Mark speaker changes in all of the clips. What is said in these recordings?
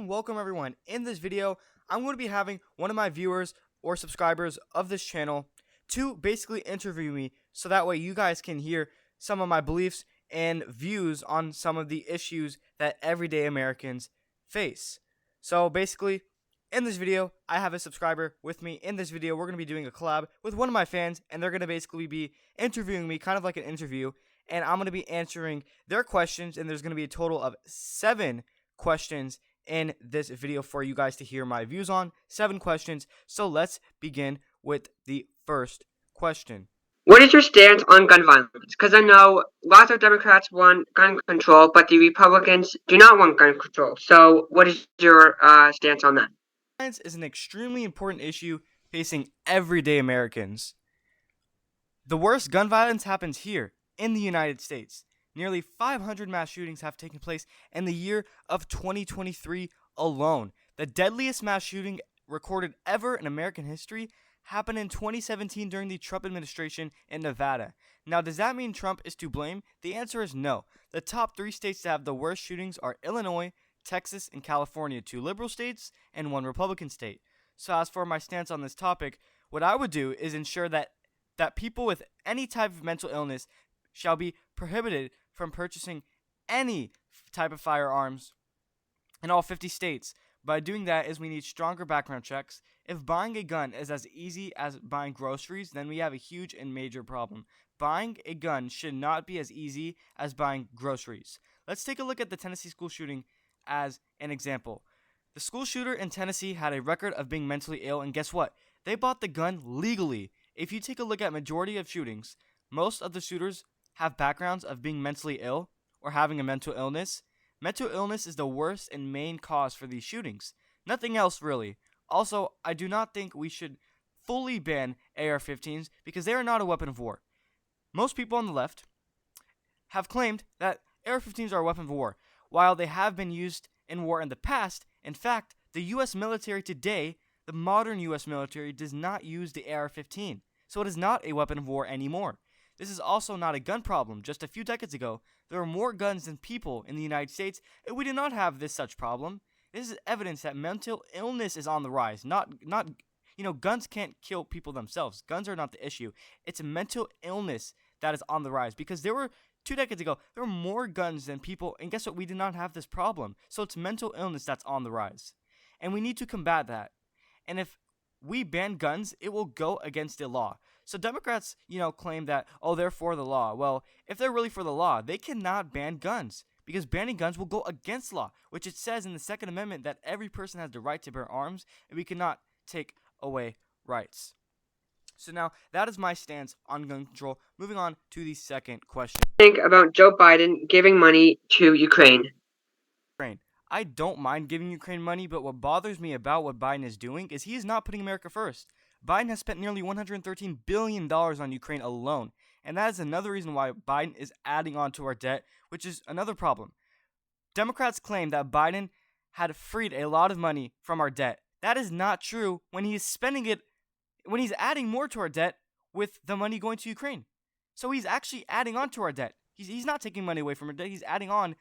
Speaker 1: and welcome everyone. In this video, I'm going to be having one of my viewers or subscribers of this channel to basically interview me so that way you guys can hear some of my beliefs and views on some of the issues that everyday Americans face. So basically, in this video, I have a subscriber with me. In this video, we're going to be doing a collab with one of my fans, and they're going to basically be interviewing me, kind of like an interview, and I'm going to be answering their questions, and there's going to be a total of 7 questions in this video for you guys to hear my views on. 7 questions. So let's begin with the first question.
Speaker 2: What is your stance on gun violence? Because I know lots of Democrats want gun control, but the Republicans do not want gun control. So what is your stance on that?
Speaker 1: Violence is an extremely important issue facing everyday Americans. The worst gun violence happens here in the United States. Nearly 500 mass shootings have taken place in the year of 2023 alone. The deadliest mass shooting recorded ever in American history happened in 2017 during the Trump administration in Nevada. Now, does that mean Trump is to blame? The answer is no. The top 3 states that have the worst shootings are Illinois, Texas, and California, 2 liberal states and 1 Republican state. So as for my stance on this topic, what I would do is ensure that people with any type of mental illness shall be prohibited from purchasing any type of firearms in all 50 states. By doing that is we need stronger background checks. If buying a gun is as easy as buying groceries, then we have a huge and major problem. Buying a gun should not be as easy as buying groceries. Let's take a look at the Tennessee school shooting as an example. The school shooter in Tennessee had a record of being mentally ill, and guess what? They bought the gun legally. If you take a look at majority of shootings, most of the shooters have backgrounds of being mentally ill or having a mental illness. Mental illness is the worst and main cause for these shootings. Nothing else really. Also, I do not think we should fully ban AR-15s because they are not a weapon of war. Most people on the left have claimed that AR-15s are a weapon of war. While they have been used in war in the past, in fact, the U.S. military today, the modern U.S. military, does not use the AR-15. So it is not a weapon of war anymore. This is also not a gun problem. Just a few decades ago, there were more guns than people in the United States, and we do not have this such problem. This is evidence that mental illness is on the rise. Guns can't kill people themselves. Guns are not the issue. It's mental illness that is on the rise, because there were 2 decades ago, there were more guns than people, and guess what? We did not have this problem. So it's mental illness that's on the rise, and we need to combat that. And if we ban guns, it will go against the law. So Democrats, claim that, they're for the law. Well, if they're really for the law, they cannot ban guns, because banning guns will go against law, which it says in the Second Amendment that every person has the right to bear arms, and we cannot take away rights. So now, that is my stance on gun control. Moving on to the second question.
Speaker 2: Think about Joe Biden giving money to Ukraine.
Speaker 1: I don't mind giving Ukraine money, but what bothers me about what Biden is doing is he is not putting America first. Biden has spent nearly $113 billion on Ukraine alone, and that is another reason why Biden is adding on to our debt, which is another problem. Democrats claim that Biden had freed a lot of money from our debt. That is not true when he is spending it, when he's adding more to our debt with the money going to Ukraine. So he's actually adding on to our debt. He's not taking money away from our debt, he's adding on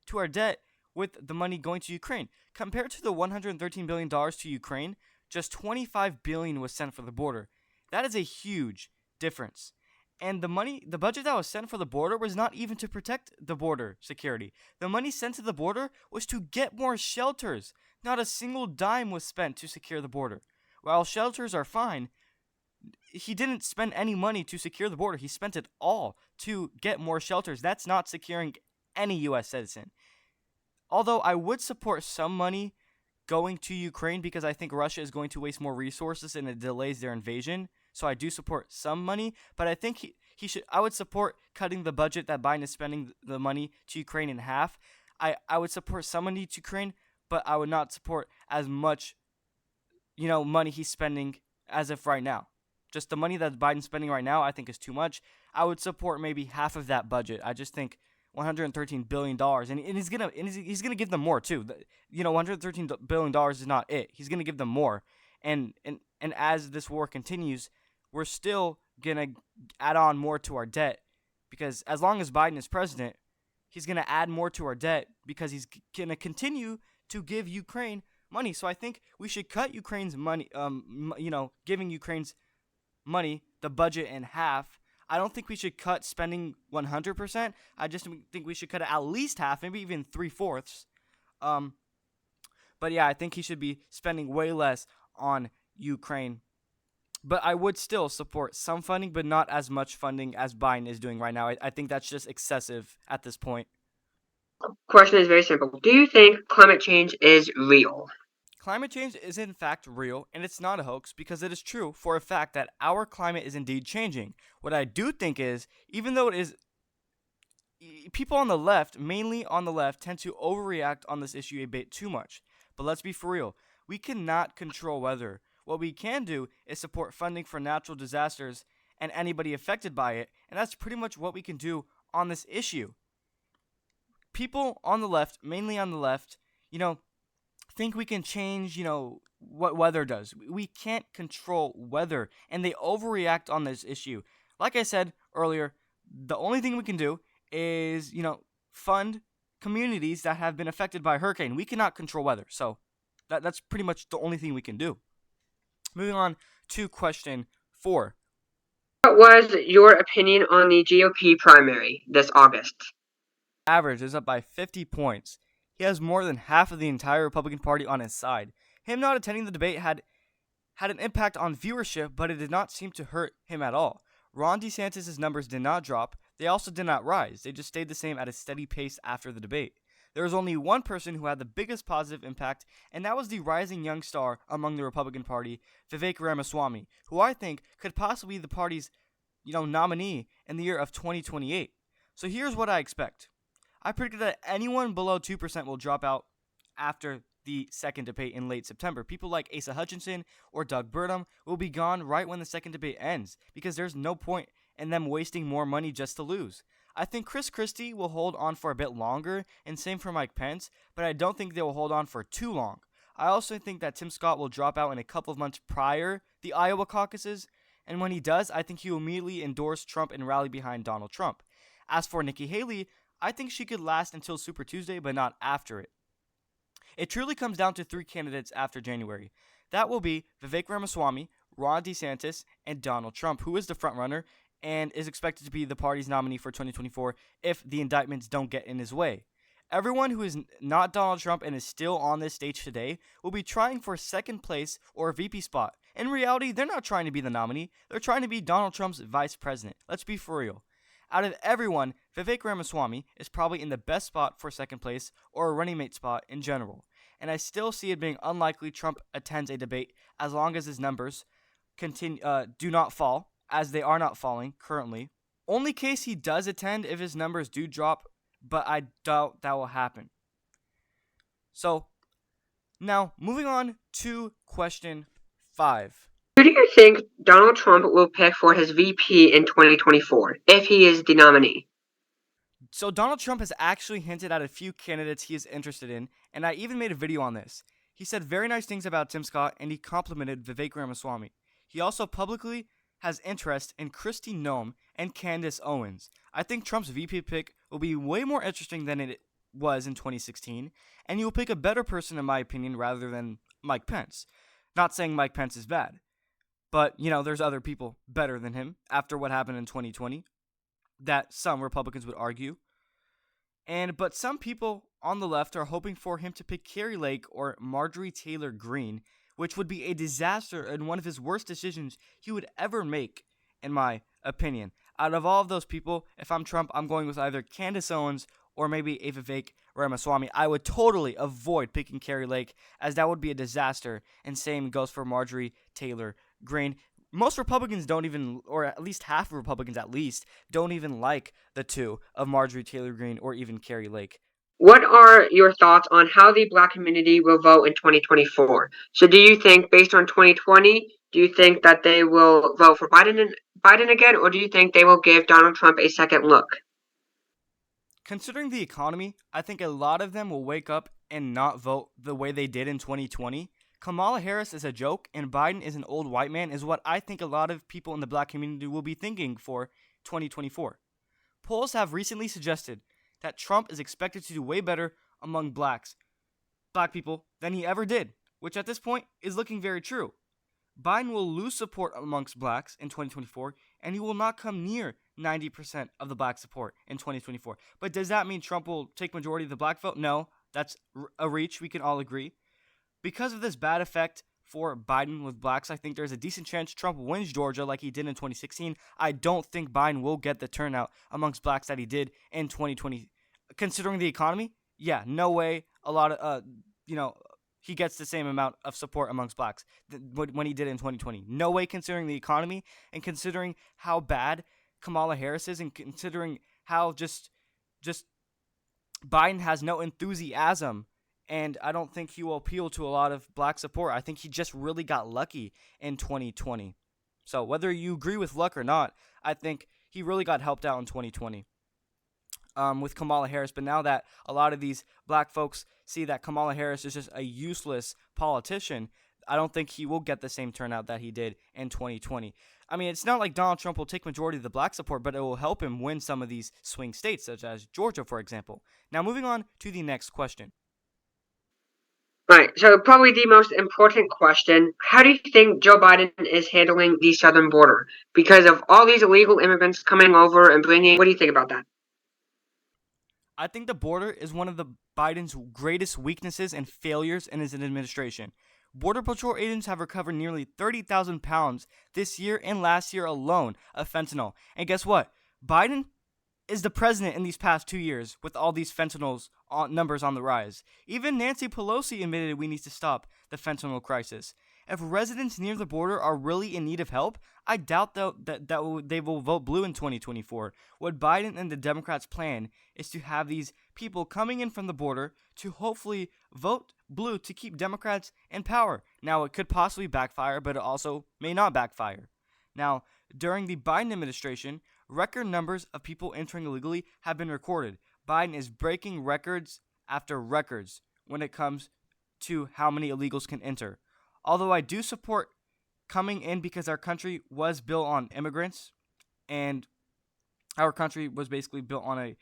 Speaker 1: to our debt with the money going to Ukraine. Compared to the $113 billion to Ukraine, just $25 billion was sent for the border. That is a huge difference. And the budget that was sent for the border was not even to protect the border security. The money sent to the border was to get more shelters. Not a single dime was spent to secure the border. While shelters are fine, he didn't spend any money to secure the border. He spent it all to get more shelters. That's not securing any U.S. citizen. Although I would support some money going to Ukraine because I think Russia is going to waste more resources and it delays their invasion. So I do support some money, but I think I would support cutting the budget that Biden is spending the money to Ukraine in half. I would support some money to Ukraine, but I would not support as much, money he's spending as of right now. Just the money that Biden's spending right now, I think is too much. I would support maybe half of that budget. I just think $113 billion, and he's gonna give them more too. $113 billion is not it. He's gonna give them more, and as this war continues, we're still gonna add on more to our debt, because as long as Biden is president, he's gonna add more to our debt because he's gonna continue to give Ukraine money. So I think we should cut Ukraine's money, giving Ukraine's money, the budget in half. I don't think we should cut spending 100%. I just think we should cut it at least half, maybe even 3/4. Um, but yeah, I think he should be spending way less on Ukraine. But I would still support some funding, but not as much funding as Biden is doing right now. I think that's just excessive at this point.
Speaker 2: Question is very simple. Do you think climate change is real?
Speaker 1: Climate change is in fact real, and it's not a hoax because it is true for a fact that our climate is indeed changing. What I do think is, even though it is, people on the left, mainly on the left, tend to overreact on this issue a bit too much. But let's be for real. We cannot control weather. What we can do is support funding for natural disasters and anybody affected by it, and that's pretty much what we can do on this issue. People on the left, mainly on the left, think we can change, what weather does. We can't control weather, and they overreact on this issue. Like I said earlier, the only thing we can do is, fund communities that have been affected by a hurricane. We cannot control weather, so that's pretty much the only thing we can do. Moving on to question 4.
Speaker 2: What was your opinion on the GOP primary this August?
Speaker 1: Average is up by 50 points. He has more than half of the entire Republican Party on his side. Him not attending the debate had an impact on viewership, but it did not seem to hurt him at all. Ron DeSantis' numbers did not drop. They also did not rise. They just stayed the same at a steady pace after the debate. There was only one person who had the biggest positive impact, and that was the rising young star among the Republican Party, Vivek Ramaswamy, who I think could possibly be the party's, nominee in the year of 2028. So here's what I expect. I predict that anyone below 2% will drop out after the second debate in late September. People like Asa Hutchinson or Doug Burgum will be gone right when the second debate ends because there's no point in them wasting more money just to lose. I think Chris Christie will hold on for a bit longer, and same for Mike Pence, but I don't think they will hold on for too long. I also think that Tim Scott will drop out in a couple of months prior the Iowa caucuses, and when he does, I think he will immediately endorse Trump and rally behind Donald Trump. As for Nikki Haley, I think she could last until Super Tuesday, but not after it. It truly comes down to 3 candidates after January. That will be Vivek Ramaswamy, Ron DeSantis, and Donald Trump, who is the frontrunner and is expected to be the party's nominee for 2024 if the indictments don't get in his way. Everyone who is not Donald Trump and is still on this stage today will be trying for second place or a VP spot. In reality, they're not trying to be the nominee. They're trying to be Donald Trump's vice president. Let's be for real. Out of everyone, Vivek Ramaswamy is probably in the best spot for second place or a running mate spot in general. And I still see it being unlikely Trump attends a debate as long as his numbers do not fall, as they are not falling currently. Only case he does attend if his numbers do drop, but I doubt that will happen. So, now moving on to question 5.
Speaker 2: Who do you think Donald Trump will pick for his VP in 2024 if he is the nominee?
Speaker 1: So Donald Trump has actually hinted at a few candidates he is interested in, and I even made a video on this. He said very nice things about Tim Scott, and he complimented Vivek Ramaswamy. He also publicly has interest in Kristi Noem and Candace Owens. I think Trump's VP pick will be way more interesting than it was in 2016, and he will pick a better person in my opinion rather than Mike Pence. Not saying Mike Pence is bad, but there's other people better than him after what happened in 2020 that some Republicans would argue. But some people on the left are hoping for him to pick Carrie Lake or Marjorie Taylor Greene, which would be a disaster and one of his worst decisions he would ever make, in my opinion. Out of all of those people, if I'm Trump, I'm going with either Candace Owens or maybe a Vivek Ramaswamy. I would totally avoid picking Carrie Lake, as that would be a disaster, and same goes for Marjorie Taylor Greene. Most Republicans don't even, or at least half of Republicans at least, don't even like the two of Marjorie Taylor Greene or even Carrie Lake.
Speaker 2: What are your thoughts on how the Black community will vote in 2024? So do you think, based on 2020, do you think that they will vote for Biden again, or do you think they will give Donald Trump a second look?
Speaker 1: Considering the economy, I think a lot of them will wake up and not vote the way they did in 2020. Kamala Harris is a joke and Biden is an old white man is what I think a lot of people in the Black community will be thinking for 2024. Polls have recently suggested that Trump is expected to do way better among blacks black people than he ever did, which at this point is looking very true. Biden will lose support amongst blacks in 2024, and he will not come near 90% of the black support in 2024. But does that mean Trump will take majority of the black vote? No, that's a reach. We can all agree. Because of this bad effect for Biden with blacks, I think there's a decent chance Trump wins Georgia like he did in 2016. I don't think Biden will get the turnout amongst blacks that he did in 2020. Considering the economy, yeah, no way. A lot of, he gets the same amount of support amongst blacks when he did in 2020. No way, considering the economy and considering how bad Kamala Harris is, and considering how just Biden has no enthusiasm, and I don't think he will appeal to a lot of black support. I think he just really got lucky in 2020. So whether you agree with luck or not, I think he really got helped out in 2020. With Kamala Harris, but now that a lot of these black folks see that Kamala Harris is just a useless politician, I don't think he will get the same turnout that he did in 2020. I mean, it's not like Donald Trump will take majority of the black support, but it will help him win some of these swing states, such as Georgia, for example. Now, moving on to the next question.
Speaker 2: Right, so probably the most important question, how do you think Joe Biden is handling the southern border? Because of all these illegal immigrants coming over and what do you think about that?
Speaker 1: I think the border is one of the Biden's greatest weaknesses and failures in his administration. Border Patrol agents have recovered nearly 30,000 pounds this year and last year alone of fentanyl. And guess what? Biden is the president in these past 2 years with all these fentanyl numbers on the rise. Even Nancy Pelosi admitted we need to stop the fentanyl crisis. If residents near the border are really in need of help, I doubt that they will vote blue in 2024. What Biden and the Democrats plan is to have these people coming in from the border to hopefully vote blue to keep Democrats in power. Now, it could possibly backfire, but it also may not backfire. Now, during the Biden administration, record numbers of people entering illegally have been recorded. Biden is breaking records after records when it comes to how many illegals can enter. Although I do support coming in because our country was built on immigrants, and our country was basically built on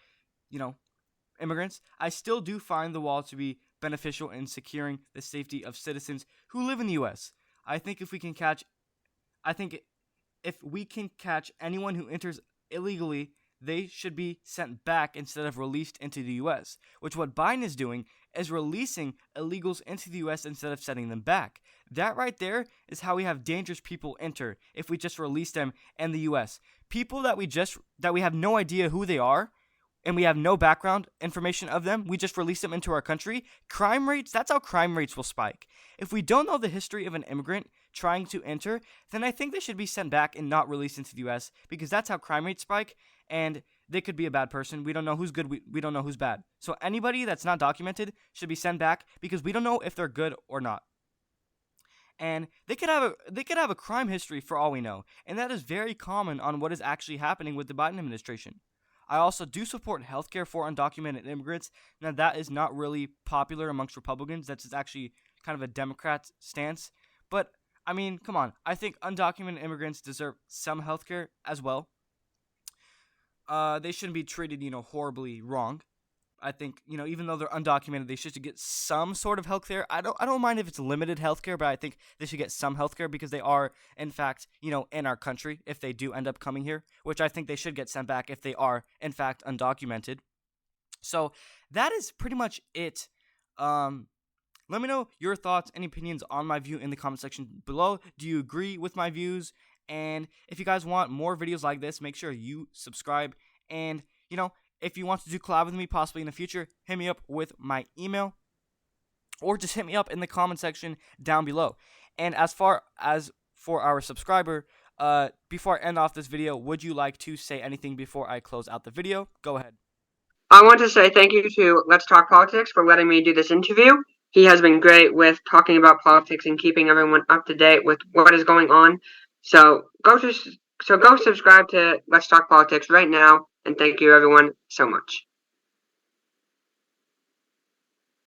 Speaker 1: immigrants, I still do find the wall to be beneficial in securing the safety of citizens who live in the U.S. I think if we can catch anyone who enters illegally, they should be sent back instead of released into the U.S., which what Biden is doing is releasing illegals into the U.S. instead of sending them back. That right there is how we have dangerous people enter if we just release them in the U.S. People that we have no idea who they are, and we have no background information of them, we just release them into our country. That's how crime rates will spike. If we don't know the history of an immigrant trying to enter, then I think they should be sent back and not released into the U.S. because that's how crime rates spike, and they could be a bad person. We don't know who's good, we don't know who's bad. So anybody that's not documented should be sent back because we don't know if they're good or not. And they could have a crime history for all we know, and that is very common on what is actually happening with the Biden administration. I also do support healthcare for undocumented immigrants. Now, that is not really popular amongst Republicans. That's actually kind of a Democrat stance. But, I mean, come on. I think undocumented immigrants deserve some healthcare as well. They shouldn't be treated, horribly wrong. I think, even though they're undocumented, they should get some sort of healthcare. I don't mind if it's limited healthcare, but I think they should get some healthcare because they are, in fact, in our country if they do end up coming here, which I think they should get sent back if they are, in fact, undocumented. So that is pretty much it. Let me know your thoughts and opinions on my view in the comment section below. Do you agree with my views? And if you guys want more videos like this, make sure you subscribe. And, if you want to do collab with me possibly in the future, hit me up with my email or just hit me up in the comment section down below. And as far as for our subscriber, before I end off this video, would you like to say anything before I close out the video? Go ahead.
Speaker 2: I want to say thank you to Let's Talk Politics for letting me do this interview. He has been great with talking about politics and keeping everyone up to date with what is going on. So go subscribe to Let's Talk Politics right now, and thank you everyone so much.